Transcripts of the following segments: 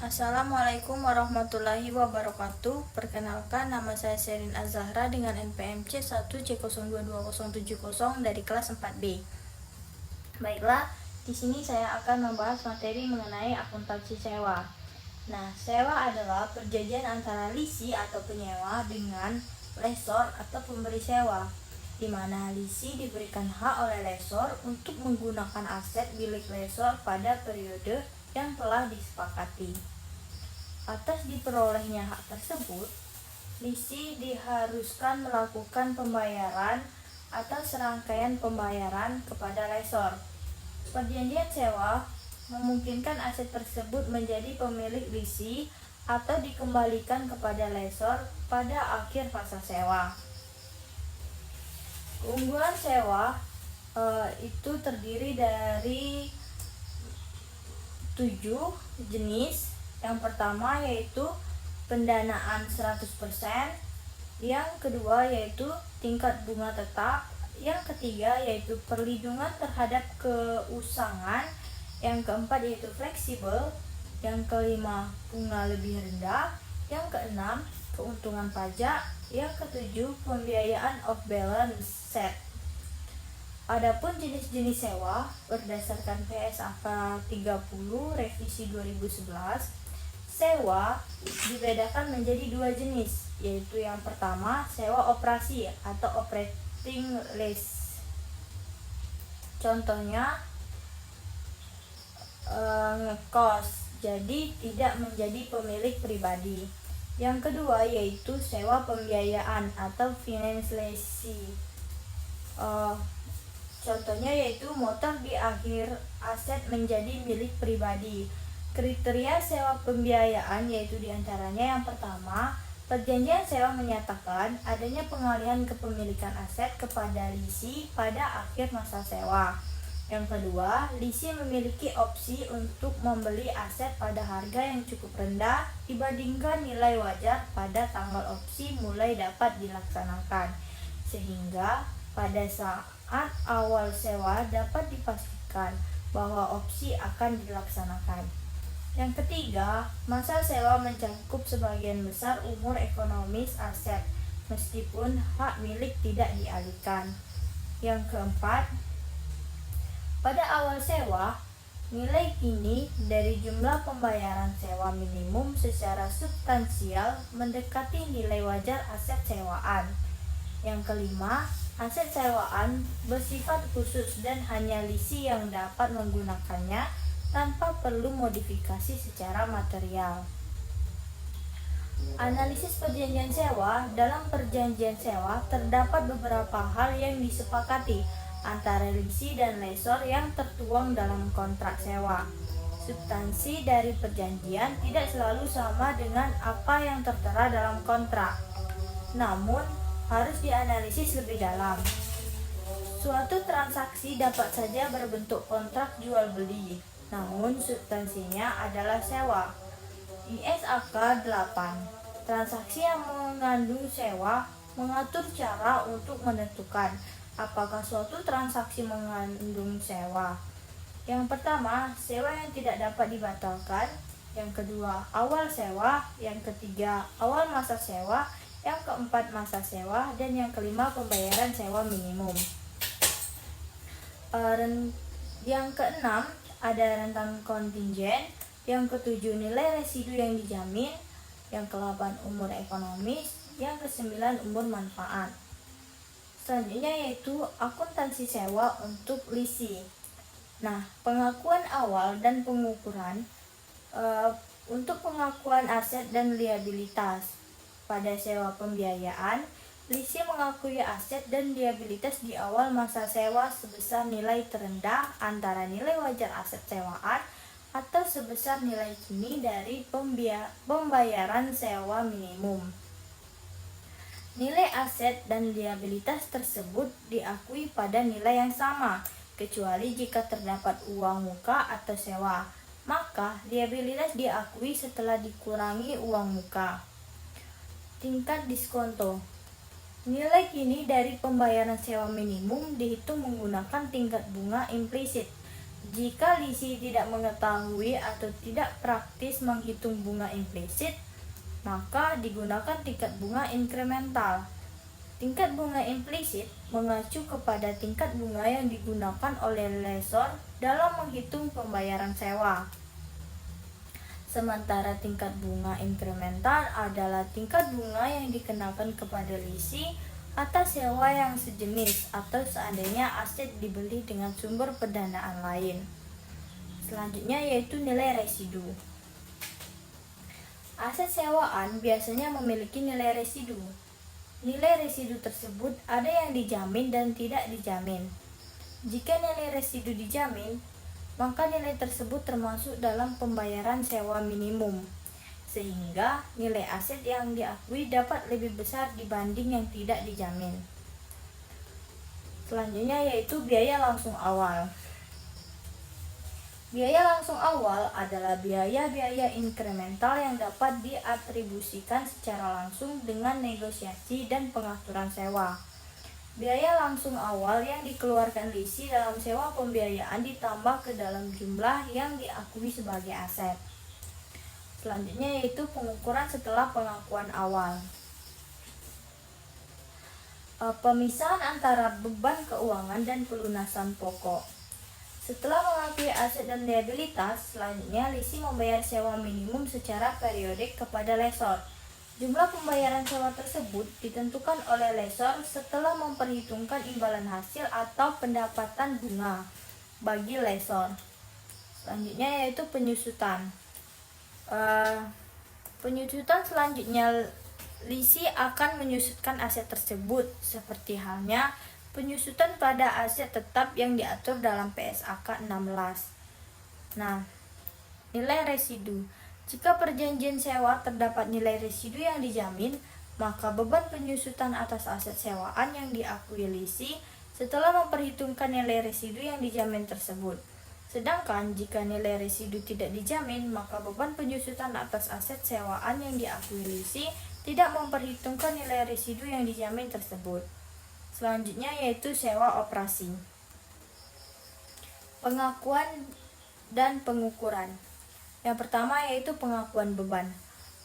Assalamualaikum warahmatullahi wabarakatuh. Perkenalkan, nama saya Sherin Azahra dengan NPM C1C022070 dari kelas 4B. Baiklah, di sini saya akan membahas materi mengenai akuntansi sewa. Nah, sewa adalah perjanjian antara lisi atau penyewa dengan lesor atau pemberi sewa, di mana lisi diberikan hak oleh lesor untuk menggunakan aset milik lesor pada periode yang telah disepakati. Atas diperolehnya hak tersebut, lisi diharuskan melakukan pembayaran atau serangkaian pembayaran kepada lesor. Perjanjian sewa memungkinkan aset tersebut menjadi pemilik lisi atau dikembalikan kepada lesor pada akhir masa sewa. Keunggulan sewa itu terdiri dari 7 jenis. Yang pertama yaitu pendanaan 100%, yang kedua yaitu tingkat bunga tetap, yang ketiga yaitu perlindungan terhadap keusangan, yang keempat yaitu fleksibel, yang kelima bunga lebih rendah, yang keenam keuntungan pajak, yang ketujuh pembiayaan off balance sheet. Adapun jenis-jenis sewa berdasarkan PSAK 30 revisi 2011, sewa dibedakan menjadi 2 jenis, yaitu yang pertama sewa operasi atau operating lease. Contohnya ngekos, jadi tidak menjadi pemilik pribadi. Yang kedua yaitu sewa pembiayaan atau finance lease. Contohnya yaitu motor di akhir aset menjadi milik pribadi. Kriteria sewa pembiayaan yaitu diantaranya yang pertama, perjanjian sewa menyatakan adanya pengalihan kepemilikan aset kepada lisi pada akhir masa sewa. Yang kedua, lisi memiliki opsi untuk membeli aset pada harga yang cukup rendah dibandingkan nilai wajar pada tanggal opsi mulai dapat dilaksanakan, sehingga pada saat awal sewa dapat dipastikan bahwa opsi akan dilaksanakan. Yang ketiga, masa sewa mencakup sebagian besar umur ekonomis aset, meskipun hak milik tidak dialihkan. Yang keempat, pada awal sewa, nilai kini dari jumlah pembayaran sewa minimum secara substansial mendekati nilai wajar aset sewaan. Yang kelima, aset sewaan bersifat khusus dan hanya lisi yang dapat menggunakannya tanpa perlu modifikasi secara material. Analisis perjanjian sewa. Dalam perjanjian sewa terdapat beberapa hal yang disepakati antara lisi dan lesor yang tertuang dalam kontrak sewa. Substansi dari perjanjian tidak selalu sama dengan apa yang tertera dalam kontrak, namun harus dianalisis lebih dalam. Suatu transaksi dapat saja berbentuk kontrak jual beli, namun substansinya adalah sewa. ISAK 8. Transaksi yang mengandung sewa mengatur cara untuk menentukan apakah suatu transaksi mengandung sewa. Yang pertama, sewa yang tidak dapat dibatalkan. Yang kedua, awal sewa. Yang ketiga, awal masa sewa. Yang keempat, masa sewa. Dan yang kelima, pembayaran sewa minimum. Yang keenam, ada rentang kontingen. Yang ketujuh, nilai residu yang dijamin. Yang ke-8, umur ekonomis. Yang ke-9, umur manfaat. Selanjutnya yaitu akuntansi sewa untuk lisi. Nah, pengakuan awal dan pengukuran. Untuk pengakuan aset dan liabilitas. Pada sewa pembiayaan, lisi mengakui aset dan liabilitas di awal masa sewa sebesar nilai terendah antara nilai wajar aset sewaan atau sebesar nilai kini dari pembayaran sewa minimum. Nilai aset dan liabilitas tersebut diakui pada nilai yang sama, kecuali jika terdapat uang muka atau sewa, maka liabilitas diakui setelah dikurangi uang muka. Tingkat diskonto. Nilai kini dari pembayaran sewa minimum dihitung menggunakan tingkat bunga implisit Jika lisi tidak mengetahui atau tidak praktis menghitung bunga implisit, maka digunakan tingkat bunga inkremental. Tingkat bunga implisit mengacu kepada tingkat bunga yang digunakan oleh lessor dalam menghitung pembayaran sewa. Sementara tingkat bunga inkremental adalah tingkat bunga yang dikenakan kepada lisi atas sewa yang sejenis atau seandainya aset dibeli dengan sumber pendanaan lain. Selanjutnya yaitu nilai residu. Aset sewaan biasanya memiliki nilai residu. Nilai residu tersebut ada yang dijamin dan tidak dijamin. Jika nilai residu dijamin, maka nilai tersebut termasuk dalam pembayaran sewa minimum, sehingga nilai aset yang diakui dapat lebih besar dibanding yang tidak dijamin. Selanjutnya yaitu biaya langsung awal. Biaya langsung awal adalah biaya-biaya inkremental yang dapat diatribusikan secara langsung dengan negosiasi dan pengaturan sewa. Biaya langsung awal yang dikeluarkan lisi dalam sewa pembiayaan ditambah ke dalam jumlah yang diakui sebagai aset. Selanjutnya yaitu pengukuran setelah pengakuan awal. Pemisahan antara beban keuangan dan pelunasan pokok. Setelah mengakui aset dan liabilitas, selanjutnya lisi membayar sewa minimum secara periodik kepada lessor. Jumlah pembayaran sewa tersebut ditentukan oleh lessor setelah memperhitungkan imbalan hasil atau pendapatan bunga bagi lessor. Selanjutnya yaitu penyusutan. Penyusutan selanjutnya lisi akan menyusutkan aset tersebut seperti halnya penyusutan pada aset tetap yang diatur dalam PSAK 16. Nah, nilai residu. Jika perjanjian sewa terdapat nilai residu yang dijamin, maka beban penyusutan atas aset sewaan yang diakui lisi setelah memperhitungkan nilai residu yang dijamin tersebut. Sedangkan jika nilai residu tidak dijamin, maka beban penyusutan atas aset sewaan yang diakui lisi tidak memperhitungkan nilai residu yang dijamin tersebut. Selanjutnya yaitu sewa operasi. Pengakuan dan pengukuran. Yang pertama yaitu pengakuan beban.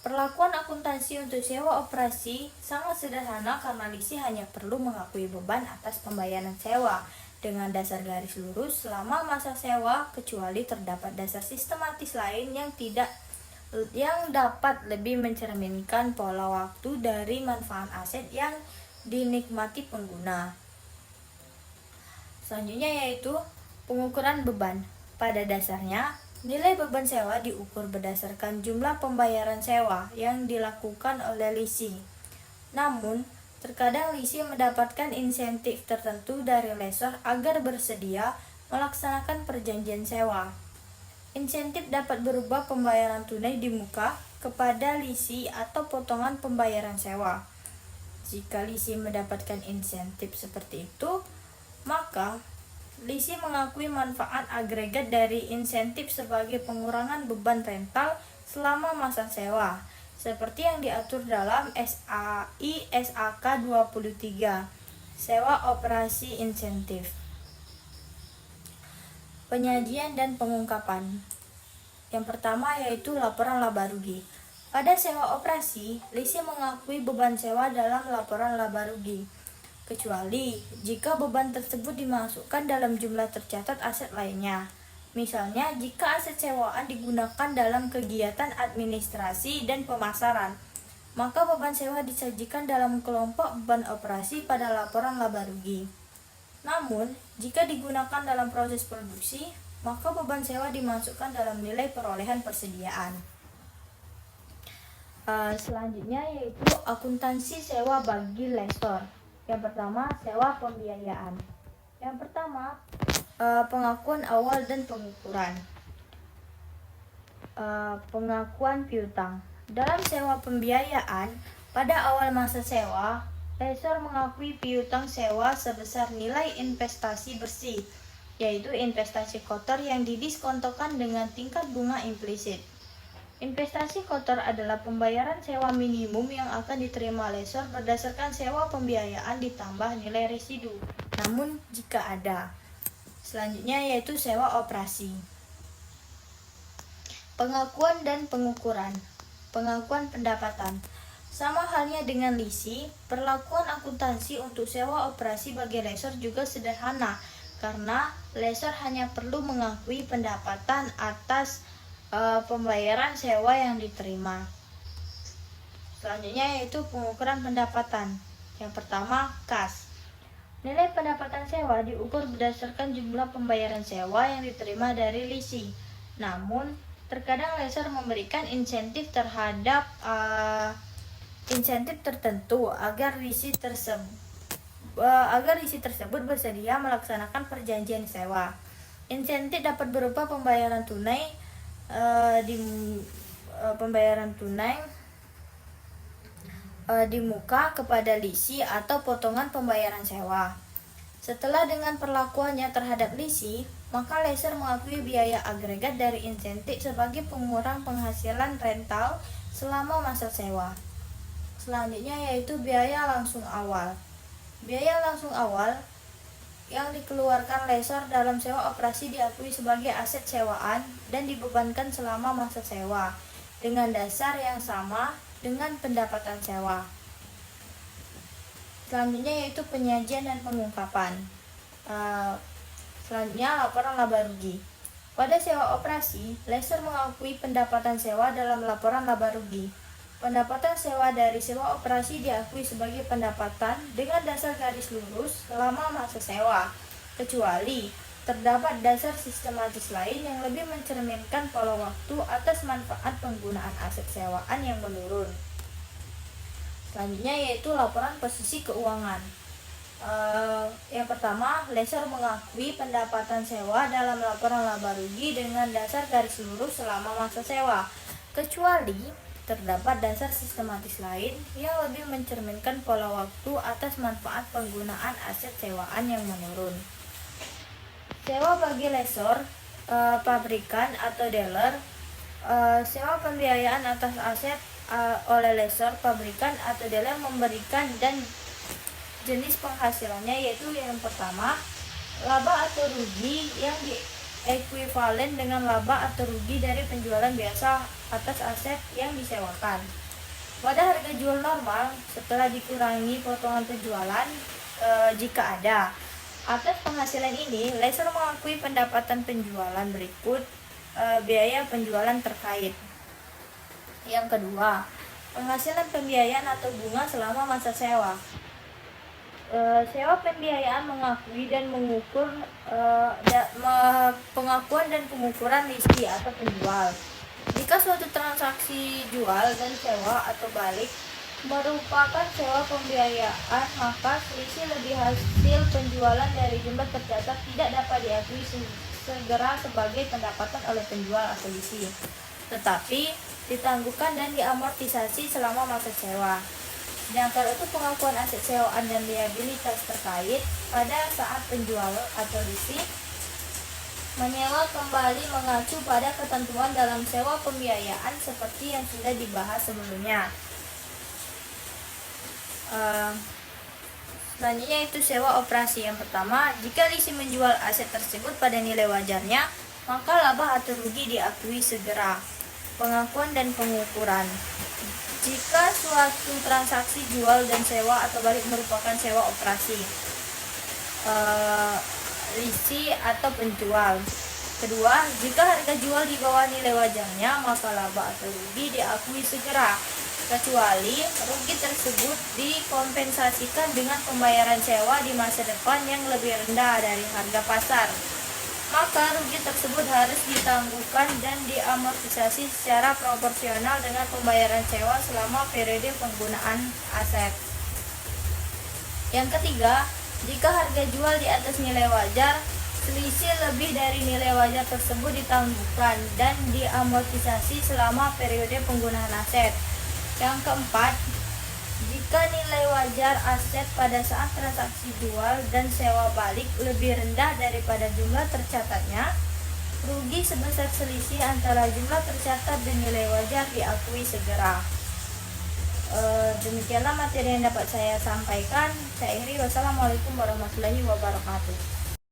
Perlakuan akuntansi untuk sewa operasi sangat sederhana karena lisi hanya perlu mengakui beban atas pembayaran sewa dengan dasar garis lurus selama masa sewa, kecuali terdapat dasar sistematis lain yang dapat lebih mencerminkan pola waktu dari manfaat aset yang dinikmati pengguna. Selanjutnya yaitu pengukuran beban. Pada dasarnya, nilai beban sewa diukur berdasarkan jumlah pembayaran sewa yang dilakukan oleh lisi. Namun, terkadang lisi mendapatkan insentif tertentu dari lessor agar bersedia melaksanakan perjanjian sewa. Insentif dapat berupa pembayaran tunai di muka kepada lisi atau potongan pembayaran sewa. Jika lisi mendapatkan insentif seperti itu, maka lisi mengakui manfaat agregat dari insentif sebagai pengurangan beban rental selama masa sewa, seperti yang diatur dalam SAK 23, sewa operasi insentif. Penyajian dan pengungkapan. Yang pertama yaitu laporan laba rugi. Pada sewa operasi, lisi mengakui beban sewa dalam laporan laba rugi, kecuali jika beban tersebut dimasukkan dalam jumlah tercatat aset lainnya. Misalnya, jika aset sewaan digunakan dalam kegiatan administrasi dan pemasaran, maka beban sewa disajikan dalam kelompok beban operasi pada laporan laba rugi. Namun, jika digunakan dalam proses produksi, maka beban sewa dimasukkan dalam nilai perolehan persediaan. Selanjutnya yaitu akuntansi sewa bagi lessor. Yang pertama, sewa pembiayaan. Yang pertama, pengakuan awal dan pengukuran. Pengakuan piutang. Dalam sewa pembiayaan, pada awal masa sewa, lessor mengakui piutang sewa sebesar nilai investasi bersih, yaitu investasi kotor yang didiskontokan dengan tingkat bunga implisit. Investasi kotor adalah pembayaran sewa minimum yang akan diterima lessor berdasarkan sewa pembiayaan ditambah nilai residu, namun jika ada. Selanjutnya yaitu sewa operasi. Pengakuan dan pengukuran. Pengakuan pendapatan. Sama halnya dengan lisi, perlakuan akuntansi untuk sewa operasi bagi lessor juga sederhana, karena lessor hanya perlu mengakui pendapatan atas pembayaran sewa yang diterima. Selanjutnya yaitu pengukuran pendapatan. Yang pertama, kas. Nilai pendapatan sewa diukur berdasarkan jumlah pembayaran sewa yang diterima dari lisi. Namun, terkadang lessor memberikan insentif terhadap insentif tertentu agar lisi tersebut bersedia melaksanakan perjanjian sewa. Insentif dapat berupa pembayaran tunai di muka kepada lisi atau potongan pembayaran sewa. Setelah dengan perlakuannya terhadap lisi, maka lessor mengakui biaya agregat dari insentif sebagai pengurang penghasilan rental selama masa sewa. Selanjutnya yaitu biaya langsung awal. Biaya langsung awal yang dikeluarkan lessor dalam sewa operasi diakui sebagai aset sewaan dan dibebankan selama masa sewa dengan dasar yang sama dengan pendapatan sewa. Selanjutnya yaitu penyajian dan pengungkapan. Selanjutnya laporan laba rugi. Pada sewa operasi, lessor mengakui pendapatan sewa dalam laporan laba rugi. Pendapatan sewa dari sewa operasi diakui sebagai pendapatan dengan dasar garis lurus selama masa sewa, kecuali terdapat dasar sistematis lain yang lebih mencerminkan pola waktu atas manfaat penggunaan aset sewaan yang menurun. Selanjutnya yaitu laporan posisi keuangan. Yang pertama, lessor mengakui pendapatan sewa dalam laporan laba rugi dengan dasar garis lurus selama masa sewa, kecuali terdapat dasar sistematis lain yang lebih mencerminkan pola waktu atas manfaat penggunaan aset sewaan yang menurun. Sewa bagi lessor, pabrikan atau dealer. Sewa pembiayaan atas aset oleh lessor, pabrikan atau dealer memberikan dan jenis penghasilannya yaitu yang pertama, laba atau rugi yang ekuivalen dengan laba atau rugi dari penjualan biasa atas aset yang disewakan. Pada harga jual normal, setelah dikurangi potongan penjualan jika ada. Atas penghasilan ini, lessor mengakui pendapatan penjualan berikut biaya penjualan terkait. Yang kedua, penghasilan pembiayaan atau bunga selama masa sewa. Sewa pembiayaan mengakui dan mengukur pengakuan dan pengukuran lisi atau penjual. Jika suatu transaksi jual dan sewa atau balik merupakan sewa pembiayaan, maka selisih lebih hasil penjualan dari jumlah tercatat tidak dapat diakui segera sebagai pendapatan oleh penjual atau lisi, tetapi ditangguhkan dan diamortisasi selama masa sewa. Sedangkan untuk pengakuan aset sewaan dan liabilitas terkait pada saat penjual atau lisi menyewa kembali mengacu pada ketentuan dalam sewa pembiayaan seperti yang sudah dibahas sebelumnya. Selanjutnya itu sewa operasi. Yang pertama, jika lisi menjual aset tersebut pada nilai wajarnya, maka laba atau rugi diakui segera. Pengakuan dan pengukuran. Jika suatu transaksi jual dan sewa atau balik merupakan sewa operasi, lisi atau penjual. Kedua, jika harga jual di bawah nilai wajarnya, maka laba atau rugi diakui segera, kecuali rugi tersebut dikompensasikan dengan pembayaran sewa di masa depan yang lebih rendah dari harga pasar. Maka rugi tersebut harus ditangguhkan dan diamortisasi secara proporsional dengan pembayaran sewa selama periode penggunaan aset. Yang ketiga, jika harga jual di atas nilai wajar, selisih lebih dari nilai wajar tersebut ditangguhkan dan diamortisasi selama periode penggunaan aset. Yang keempat, jika nilai wajar aset pada saat transaksi jual dan sewa balik lebih rendah daripada jumlah tercatatnya, rugi sebesar selisih antara jumlah tercatat dan nilai wajar diakui segera. Demikianlah materi yang dapat saya sampaikan. Saya akhiri. Wassalamualaikum warahmatullahi wabarakatuh.